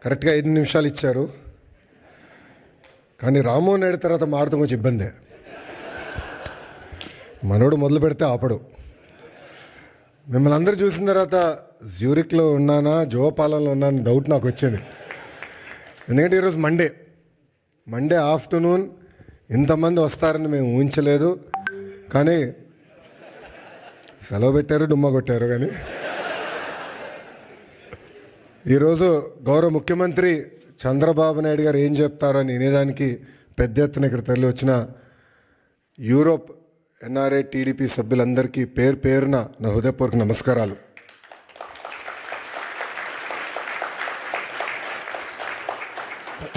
కరెక్ట్గా 5 నిమిషాలు ఇచ్చారు. కానీ రామ్మోహన్ నాయుడు తర్వాత మాడతాం కొంచెం ఇబ్బందే. మనోడు మొదలు పెడితే ఆపడు. మిమ్మల్ని అందరూ చూసిన తర్వాత జ్యూరిక్లో ఉన్నానా జోపాలంలో ఉన్నానా డౌట్ నాకు వచ్చింది. ఎందుకంటే ఈరోజు మండే ఆఫ్టర్నూన్ ఇంతమంది వస్తారని మేము ఊహించలేదు. కానీ సెలవు పెట్టారు, డుమ్మా కొట్టారు. కానీ ఈరోజు గౌరవ ముఖ్యమంత్రి చంద్రబాబు నాయుడు గారు ఏం చెప్తారో అని వినేదానికి పెద్ద ఎత్తున ఇక్కడ తరలి వచ్చిన యూరోప్ ఎన్ఆర్ఐ టీడీపీ సభ్యులందరికీ పేరున నా హృదయపూర్వక నమస్కారాలు.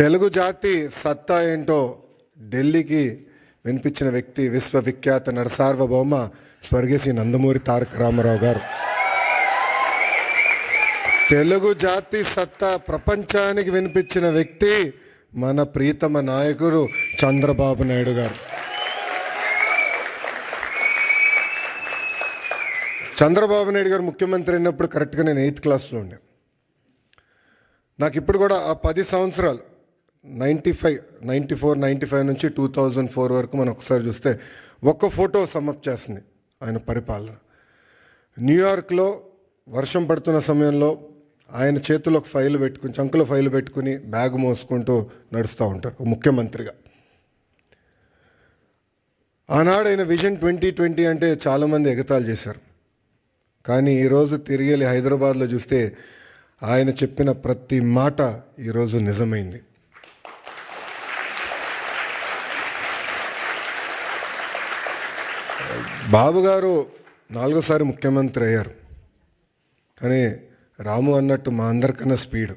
తెలుగు జాతి సత్తా ఏంటో ఢిల్లీకి వినిపించిన వ్యక్తి విశ్వవిఖ్యాత నరసార్వభౌమ స్వర్గీయ శ్రీ నందమూరి తారక రామారావు గారు. తెలుగు జాతి సత్తా ప్రపంచానికి వినిపించిన వ్యక్తి మన ప్రీతమ నాయకుడు చంద్రబాబు నాయుడు గారు. చంద్రబాబు నాయుడు గారు ముఖ్యమంత్రి అయినప్పుడు కరెక్ట్గా నేను 8th క్లాస్లో ఉండే. నాకు ఇప్పుడు కూడా ఆ 10 సంవత్సరాలు 94 నుంచి 2004 వరకు మనం ఒకసారి చూస్తే ఒక్క ఫోటో సమ్మప్ చేస్తుంది ఆయన పరిపాలన. న్యూయార్క్లో వర్షం పడుతున్న సమయంలో ఆయన చేతిలో ఒక ఫైల్ పెట్టుకుని, చంకులో ఫైల్ పెట్టుకుని బ్యాగ్ మోసుకుంటూ నడుస్తూ ఉంటారు ముఖ్యమంత్రిగా. ఆనాడు ఆయన విజన్ 2020 అంటే చాలామంది ఎగతాళి చేశారు. కానీ ఈరోజు తిరిగి వెళ్ళి హైదరాబాద్లో చూస్తే ఆయన చెప్పిన ప్రతి మాట ఈరోజు నిజమైంది. బాబు గారు 4వ సారి ముఖ్యమంత్రి అయ్యారు. కానీ రాము అన్నట్టు మా అందరికన్నా స్పీడ్.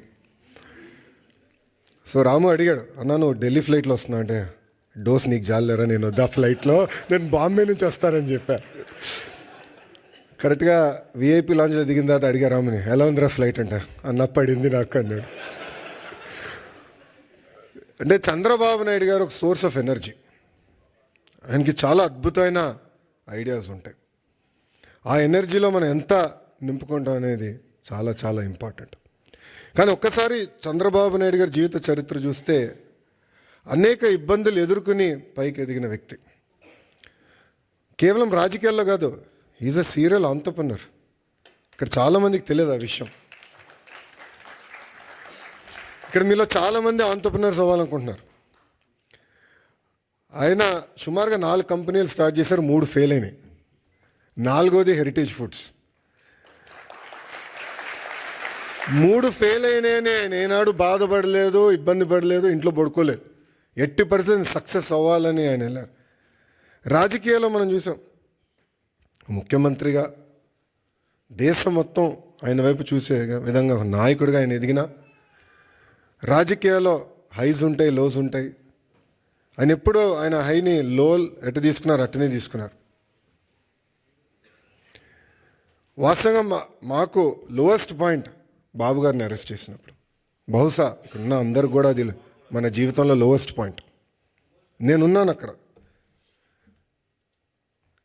సో రాము అడిగాడు, అన్నా నువ్వు ఢిల్లీ ఫ్లైట్లో వస్తున్నావు అంటే, డోస్ నీకు జాలేరా, నేను వద్దా ఫ్లైట్లో, నేను బాంబే నుంచి వస్తానని చెప్పా. కరెక్ట్గా విఐపి లాంచ్లో దిగిన తర్వాత అడిగా రాముని, ఎలా ఉందిరా ఫ్లైట్ అంటే, అన్న పడింది నాకు అన్నాడు. అంటే చంద్రబాబు నాయుడు గారు ఒక సోర్స్ ఆఫ్ ఎనర్జీ. ఆయనకి చాలా అద్భుతమైన ఐడియాస్ ఉంటాయి. ఆ ఎనర్జీలో మనం ఎంత నింపుకుంటాం అనేది చాలా చాలా ఇంపార్టెంట్. కానీ ఒక్కసారి చంద్రబాబు నాయుడు గారి జీవిత చరిత్ర చూస్తే అనేక ఇబ్బందులు ఎదుర్కొని పైకి ఎదిగిన వ్యక్తి. కేవలం రాజకీయాల్లో కాదు, ఈజ్ అ సీరియల్ ఆంటర్‌ప్రెన్యూర్. ఇక్కడ చాలామందికి తెలియదు ఆ విషయం. ఇక్కడ మీలో చాలామంది ఆంటర్‌ప్రెన్యూర్స్ అవ్వాలనుకుంటున్నారు. ఆయన సుమారుగా 4 కంపెనీలు స్టార్ట్ చేశారు, 3 ఫెయిల్ అయినాయి. 4వది హెరిటేజ్ ఫుడ్స్. 3 ఫెయిల్ అయినాయని ఆయన ఏనాడు బాధపడలేదు, ఇబ్బంది పడలేదు, ఇంట్లో పడుకోలేదు. 80% సక్సెస్ అవ్వాలని ఆయన వెళ్ళారు. రాజకీయాల్లో మనం చూసాం, ముఖ్యమంత్రిగా దేశం మొత్తం ఆయన వైపు చూసే విధంగా నాయకుడిగా ఆయన ఎదిగిన, రాజకీయాల్లో హైస్ ఉంటాయి, లోస్ ఉంటాయి. ఆయన ఎప్పుడూ ఆయన హైని లో ఎటు తీసుకున్నారు అట్టనే తీసుకున్నారు. వాస్తవంగా మాకు లోయెస్ట్ పాయింట్ బాబు గారిని అరెస్ట్ చేసినప్పుడు, బహుశా ఇక్కడున్న అందరికి కూడా అది మన జీవితంలో లోయెస్ట్ పాయింట్. నేనున్నాను అక్కడ,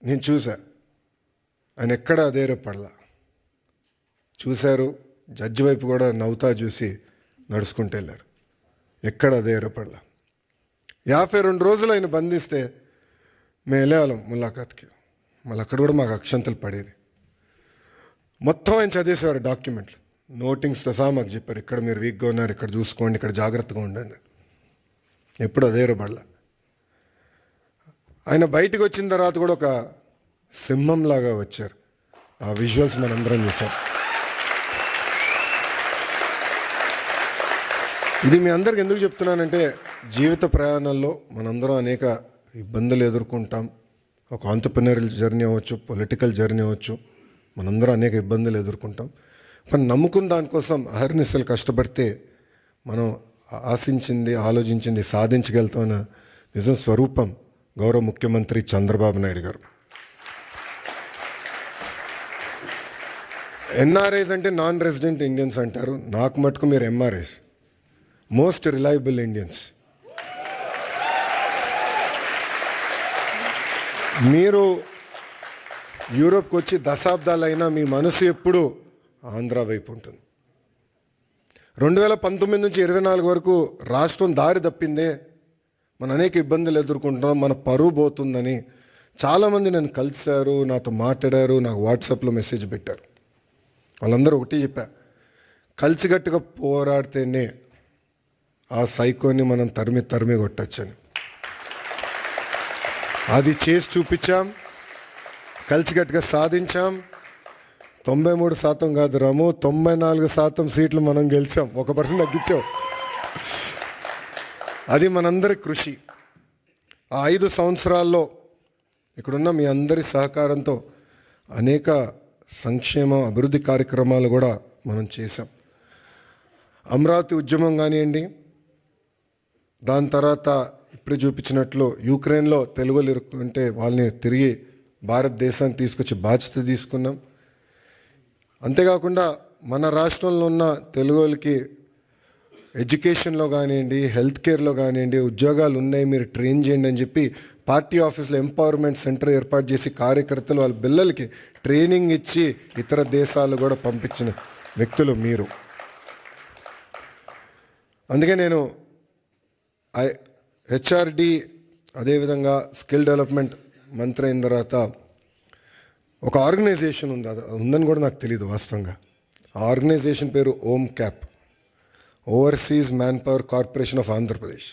నేను చూసా ఆయన ఎక్కడ అధైర్యపడలా. చూశారు, జడ్జి వైపు కూడా నవ్వుతా చూసి నడుచుకుంటూ వెళ్ళారు. ఎక్కడ అధైర్యపడలా. 52 రోజులు ఆయన బంధిస్తే మేము వెళ్ళేవాళ్ళం ములాఖాత్కి. మళ్ళీ అక్కడ కూడా మాకు అక్షంతలు పడేది. మొత్తం ఆయన చదివేసేవారు డాక్యుమెంట్లు, నోటింగ్స్తో సహా మాకు చెప్పారు, ఇక్కడ మీరు వీక్గా ఉన్నారు, ఇక్కడ చూసుకోండి, ఇక్కడ జాగ్రత్తగా ఉండండి. ఎప్పుడు అధైర్యపడలా. ఆయన బయటకు వచ్చిన తర్వాత కూడా ఒక సింహంలాగా వచ్చారు. ఆ విజువల్స్ మనందరం చూసాం. ఇది మీ అందరికి ఎందుకు చెప్తున్నానంటే, జీవిత ప్రయాణాల్లో మనందరం అనేక ఇబ్బందులు ఎదుర్కొంటాం. ఒక ఆంటర్‌ప్రెన్యూరియల్ జర్నీ అవ్వచ్చు, పొలిటికల్ జర్నీ అవ్వచ్చు, మనందరం అనేక ఇబ్బందులు ఎదుర్కొంటాం. కానీ నమ్ముకున్న దానికోసం అహర్నిశలు కష్టపడితే మనం ఆశించింది, ఆలోచించింది సాధించగలుగుతామన్న నిజం స్వరూపం గౌరవ ముఖ్యమంత్రి చంద్రబాబు నాయుడు గారు. ఎన్ఆర్ఐస్ అంటే నాన్ రెసిడెంట్ ఇండియన్స్ అంటారు. నాకు మటుకు మీరు ఎంఆర్ఐస్, మోస్ట్ రిలయబుల్ ఇండియన్స్. మీరు యూరోప్కి వచ్చి దశాబ్దాలైనా మీ మనసు ఎప్పుడు ఆంధ్ర వైపు ఉంటుంది. 2019 నుంచి 24 వరకు రాష్ట్రం దారి తప్పిందే, మనం అనేక ఇబ్బందులు ఎదుర్కొంటున్నాం, మన పరువు పోతుందని చాలామంది నన్ను కలిశారు, నాతో మాట్లాడారు, నాకు వాట్సాప్లో మెసేజ్ పెట్టారు. వాళ్ళందరూ ఒకటి చెప్పా, కలిసికట్టుగా పోరాడితేనే ఆ సైకోని మనం తరిమి కొట్టచ్చని. అది చేసి చూపించాం, కలిసికట్టుగా సాధించాం. 93% కాదు రాము, 94% సీట్లు మనం గెలిచాం, 1% తగ్గించాం. అది మనందరి కృషి. ఆ 5 సంవత్సరాల్లో ఇక్కడున్న మీ అందరి సహకారంతో అనేక సంక్షేమ అభివృద్ధి కార్యక్రమాలు కూడా మనం చేశాం. అమరావతి ఉద్యమం కానివ్వండి, దాని తర్వాత ఇప్పుడు చూపించినట్లు యుక్రెయిన్లో తెలుగులు ఇరుక్కుంటే వాళ్ళని తిరిగి భారతదేశానికి తీసుకొచ్చి బాధ్యత తీసుకున్నాం. అంతేకాకుండా మన రాష్ట్రంలో ఉన్న తెలుగులకి ఎడ్యుకేషన్లో కానివ్వండి, హెల్త్ కేర్లో కానివ్వండి ఉద్యోగాలు ఉన్నాయి, మీరు ట్రైన్ చేయండి అని చెప్పి పార్టీ ఆఫీస్లో ఎంపవర్మెంట్ సెంటర్ ఏర్పాటు చేసి కార్యకర్తలు వాళ్ళ పిల్లలకి ట్రైనింగ్ ఇచ్చి ఇతర దేశాలు కూడా పంపించిన వ్యక్తులు మీరు. అందుకే నేను హెచ్ఆర్డి అదేవిధంగా స్కిల్ డెవలప్మెంట్ మంత్రి అయిన తర్వాత ఒక ఆర్గనైజేషన్ ఉంది, అది ఉందని కూడా నాకు తెలియదు వాస్తవంగా. ఆ ఆర్గనైజేషన్ పేరు ohm cap, overseas man power corporation of Andhra Pradesh.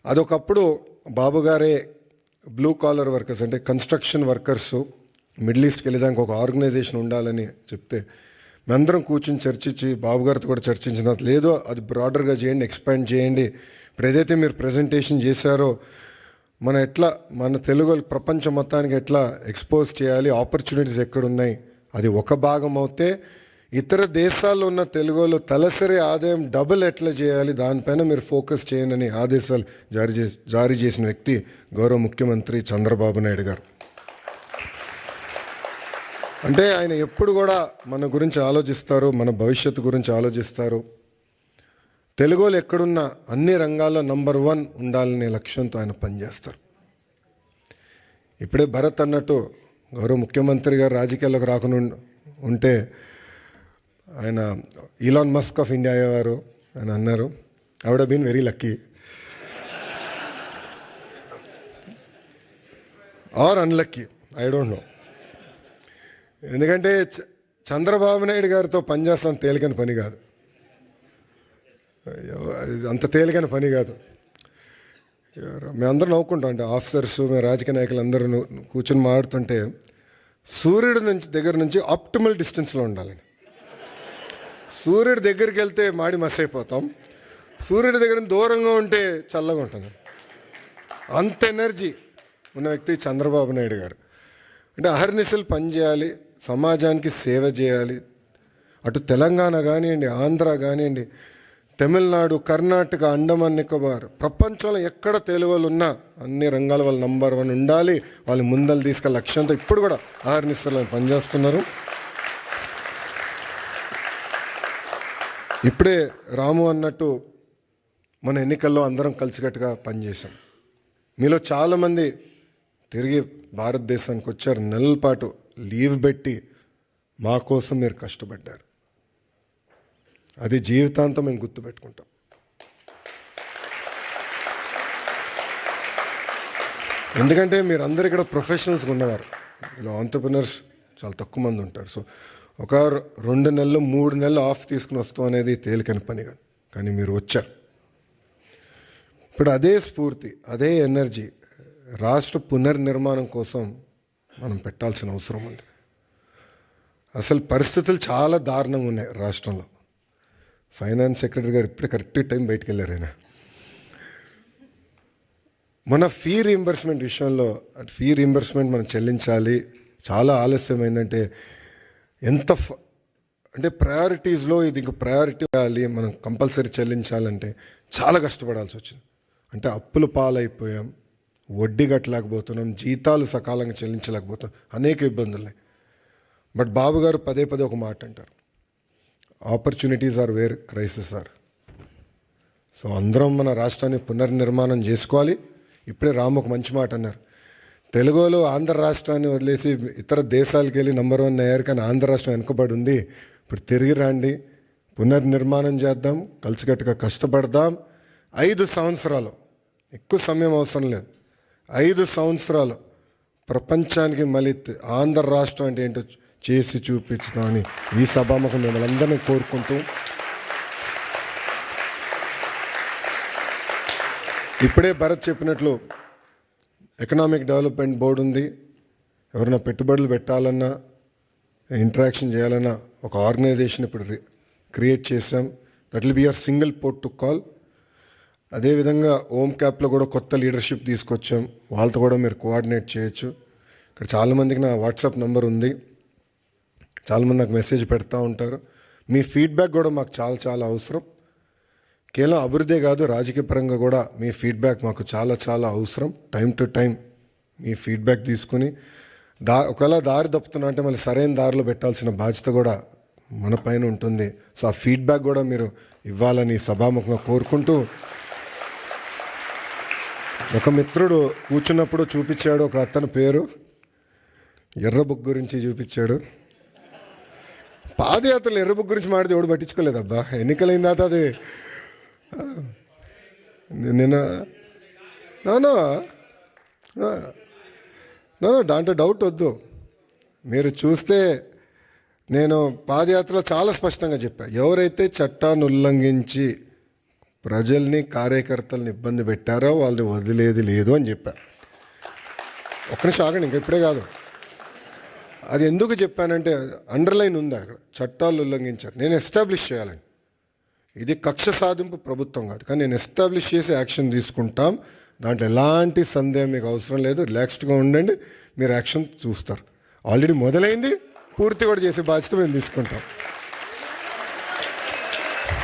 అదొకప్పుడు బాబు గారే బ్లూ కాలర్ వర్కర్స్ అంటే కన్స్ట్రక్షన్ వర్కర్స్ మిడిల్ ఈస్ట్కి వెళ్ళేదానికి ఒక ఆర్గనైజేషన్ ఉండాలని చెప్తే మేమందరం కూర్చొని చర్చించి బాబు గారితో కూడా చర్చించిన, లేదో అది బ్రాడర్గా చేయండి, ఎక్స్పాండ్ చేయండి. ఇప్పుడు ఏదైతే మీరు ప్రజెంటేషన్ చేశారో మన తెలుగు ప్రపంచం మొత్తానికి ఎట్లా ఎక్స్పోజ్ చేయాలి, ఆపర్చునిటీస్ ఎక్కడున్నాయి, అది ఒక భాగం అవుతే ఇతర దేశాల్లో ఉన్న తెలుగులో తలసరి ఆదాయం డబుల్ ఎట్లా చేయాలి, దానిపైన మీరు ఫోకస్ చేయండి ఆదేశాలు జారీ చేసిన వ్యక్తి గౌరవ ముఖ్యమంత్రి చంద్రబాబు నాయుడు గారు. అంటే ఆయన ఎప్పుడు కూడా మన గురించి ఆలోచిస్తారు, మన భవిష్యత్తు గురించి ఆలోచిస్తారు. తెలుగులో ఎక్కడున్నా అన్ని రంగాల్లో నంబర్ 1 ఉండాలనే లక్ష్యంతో ఆయన పనిచేస్తారు. ఇప్పుడే భరత్ అన్నట్టు గౌరవ ముఖ్యమంత్రి గారు రాజకీయాల్లోకి రాకుండా ఉంటే ఆయన ఈలాన్ మస్క్ ఆఫ్ ఇండియా అయ్యేవారు అని అన్నారు. I would have been very lucky or unlucky, I don't know. ఎందుకంటే చంద్రబాబు నాయుడు గారితో పనిచేస్తాం తేలికని పని కాదు, అంత తేలికైన పని కాదు. మేమందరం నవ్వుకుంటాం, అంటే ఆఫీసర్స్ మేము రాజకీయ నాయకులు అందరూ కూర్చొని మాట్లాడుతుంటే సూర్యుడి దగ్గర నుంచి ఆప్టిమల్ డిస్టెన్స్లో ఉండాలని. సూర్యుడి దగ్గరికి వెళ్తే మాడి మస్ అయిపోతాం, సూర్యుడి దగ్గర దూరంగా ఉంటే చల్లగా ఉంటుంది. అంత ఎనర్జీ ఉన్న వ్యక్తి చంద్రబాబు నాయుడు గారు. అంటే అహర్నిశలు పనిచేయాలి, సమాజానికి సేవ చేయాలి. అటు తెలంగాణ కానివ్వండి, ఆంధ్ర కానివ్వండి, తమిళనాడు, కర్ణాటక, అండమాన్ నికోబార్, ప్రపంచంలో ఎక్కడ తెలుగు వాళ్ళు ఉన్నా అన్ని రంగాల వాళ్ళు నంబర్ 1 ఉండాలి, వాళ్ళు ముందలు తీసుకెళ్ళే లక్ష్యంతో ఇప్పుడు కూడా అహర్నిశలు పనిచేస్తున్నారు. ఇప్పుడే రాము అన్నట్టు మన ఎన్నికల్లో అందరం కలిసికట్టుగా పనిచేశాం. మీలో చాలామంది తిరిగి భారతదేశానికి వచ్చారు, నెలల పాటు లీవ్ పెట్టి మా కోసం మీరు కష్టపడ్డారు. అది జీవితాంతం మేము గుర్తుపెట్టుకుంటాం. ఎందుకంటే మీరు అందరు ఇక్కడ ప్రొఫెషనల్స్గా ఉన్నవారు, ఇలా ఆంటర్ప్రినర్స్ చాలా తక్కువ మంది ఉంటారు. సో ఒక 2 నెలలు 3 నెలలు ఆఫ్ తీసుకుని వస్తాం అనేది తేలికైన పని కాదు, కానీ మీరు వచ్చారు. ఇప్పుడు అదే స్ఫూర్తి, అదే ఎనర్జీ రాష్ట్ర పునర్నిర్మాణం కోసం మనం పెట్టాల్సిన అవసరం ఉంది. అసలు పరిస్థితులు చాలా దారుణంగా ఉన్నాయి రాష్ట్రంలో. ఫైనాన్స్ సెక్రటరీ గారు ఇప్పుడే కరెక్ట్ టైం బయటకు వెళ్ళారు. ఆయన మన ఫీ రీయింబర్స్మెంట్ విషయంలో, ఫీ రీయింబర్స్మెంట్ మనం చెల్లించాలి, చాలా ఆలస్యమైందంటే అంటే ప్రయారిటీస్లో ఇది ఇంక ప్రయారిటీ అవ్వాలి, మనం కంపల్సరీ చెల్లించాలంటే చాలా కష్టపడాల్సి వచ్చింది. అంటే అప్పులు పాలైపోయాం, వడ్డీ కట్టలేకపోతున్నాం, జీతాలు సకాలంగా చెల్లించలేకపోతున్నాం, అనేక ఇబ్బందులు ఉన్నాయి. బట్ బాబు గారు పదే ఒక మాట అంటారు, opportunities are where crisis are. So అందరం మన రాష్ట్రాన్ని పునర్నిర్మాణం చేసుకోవాలి. ఇప్పుడే రాము ఒక మంచి మాట అన్నారు, తెలుగులో ఆంధ్ర రాష్ట్రాన్ని వదిలేసి ఇతర దేశాలకు వెళ్ళి నంబర్ 1 అయ్యారు, కానీ ఆంధ్ర రాష్ట్రం వెనుకబడి ఉంది. ఇప్పుడు తిరిగి రండి, పునర్నిర్మాణం చేద్దాం, కలిసికట్టుగా కష్టపడదాం. 5 సంవత్సరాలు, ఎక్కువ సమయం అవసరం లేదు, 5 సంవత్సరాలు ప్రపంచానికి మళ్ళీ ఆంధ్ర రాష్ట్రం అంటే ఏంటో చేసి చూపించుదామని ఈ సభాముఖం మిమ్మల్ని అందరినీ కోరుకుంటూ, ఇప్పుడే భరత్ చెప్పినట్లు ఎకనామిక్ డెవలప్మెంట్ బోర్డు ఉంది. ఎవరైనా పెట్టుబడులు పెట్టాలన్నా, ఇంటరాక్షన్ చేయాలన్నా ఒక ఆర్గనైజేషన్ ఇప్పుడు క్రియేట్ చేసాం. That will be your single port to call. అదేవిధంగా ఓమ్ క్యాప్లో కూడా కొత్త లీడర్షిప్ తీసుకొచ్చాం, వాళ్ళతో కూడా మీరు కోఆర్డినేట్ చేయొచ్చు. ఇక్కడ చాలామందికి నా వాట్సాప్ నెంబర్ ఉంది, చాలామంది నాకు మెసేజ్ పెడతా ఉంటారు. మీ ఫీడ్బ్యాక్ కూడా మాకు చాలా చాలా అవసరం. కేవలం అభివృద్ధి కాదు, రాజకీయ పరంగా కూడా మీ ఫీడ్బ్యాక్ మాకు చాలా చాలా అవసరం. Time to time me feedback తీసుకుని ఒకవేళ దారి తప్పుతున్నా అంటే మళ్ళీ సరైన దారిలో పెట్టాల్సిన బాధ్యత కూడా మన పైన ఉంటుంది. సో ఆ ఫీడ్బ్యాక్ కూడా మీరు ఇవ్వాలని సభాముఖంగా కోరుకుంటూ, ఒక మిత్రుడు కూర్చున్నప్పుడు చూపించాడు, ఒక అతని పేరు ఎర్ర బుక్ గురించి చూపించాడు. పాదయాత్రలు ఎర్ర బుక్ గురించి మాడితే ఎవడు పట్టించుకోలేదబ్బా. ఎన్నికలైన తర్వాత అది నిన్న దాంట్లో డౌట్ వద్దు. మీరు చూస్తే నేను పాదయాత్రలో చాలా స్పష్టంగా చెప్పాను, ఎవరైతే చట్టాన్ని ఉల్లంఘించి ప్రజల్ని కార్యకర్తలను ఇబ్బంది పెట్టారో వాళ్ళని వదిలేది లేదు అని చెప్పాను. ఒక్క నిమిషం ఆగండి, ఇంకా ఇప్పుడే కాదు. అది ఎందుకు చెప్పానంటే అండర్లైన్ ఉంది అక్కడ, చట్టాలు ఉల్లంఘించారు, నేను ఎస్టాబ్లిష్ చేయాలని. ఇది కక్ష సాధింపు ప్రభుత్వం కాదు, కానీ నేను ఎస్టాబ్లిష్ చేసి యాక్షన్ తీసుకుంటాం. దాంట్లో ఎలాంటి సందేహం మీకు అవసరం లేదు. రిలాక్స్డ్గా ఉండండి, మీరు యాక్షన్ చూస్తారు. ఆల్రెడీ మొదలైంది, పూర్తి కూడా చేసే బాధ్యత మేము తీసుకుంటాం.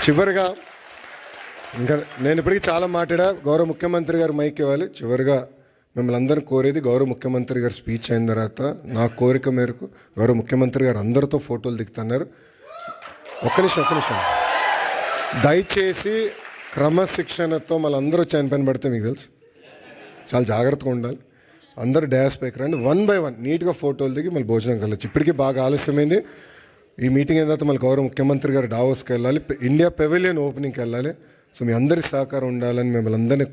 చివరిగా ఇంకా నేను ఇప్పటికీ చాలా మాట్లాడా, గౌరవ ముఖ్యమంత్రి గారు మైక్ ఇవ్వాలి. చివరిగా మిమ్మల్ని అందరిని కోరేది, గౌరవ ముఖ్యమంత్రి గారు స్పీచ్ అయిన తర్వాత నా కోరిక మేరకు గౌరవ ముఖ్యమంత్రి గారు అందరితో ఫోటోలు దిగుతున్నారు. ఒక్క నిమిషం దయచేసి క్రమశిక్షణతో మళ్ళీ అందరూ చైన్ పైన పడితే మీకు తెలుసు, చాలా జాగ్రత్తగా ఉండాలి. అందరూ డ్యాష్ పైకి రండి, 1 by 1 నీట్గా ఫోటోలు దిగి మళ్ళీ భోజనం కలవచ్చు. ఇప్పటికీ బాగా ఆలస్యమైంది. ఈ మీటింగ్ అయిన తర్వాత మళ్ళీ గౌరవ ముఖ్యమంత్రి గారు డావోస్కి వెళ్ళాలి, ఇండియా పెవిలియన్ ఓపెనింగ్కి వెళ్ళాలి. సో మీ అందరి సహకారం ఉండాలని మిమ్మల్ని అందరినీ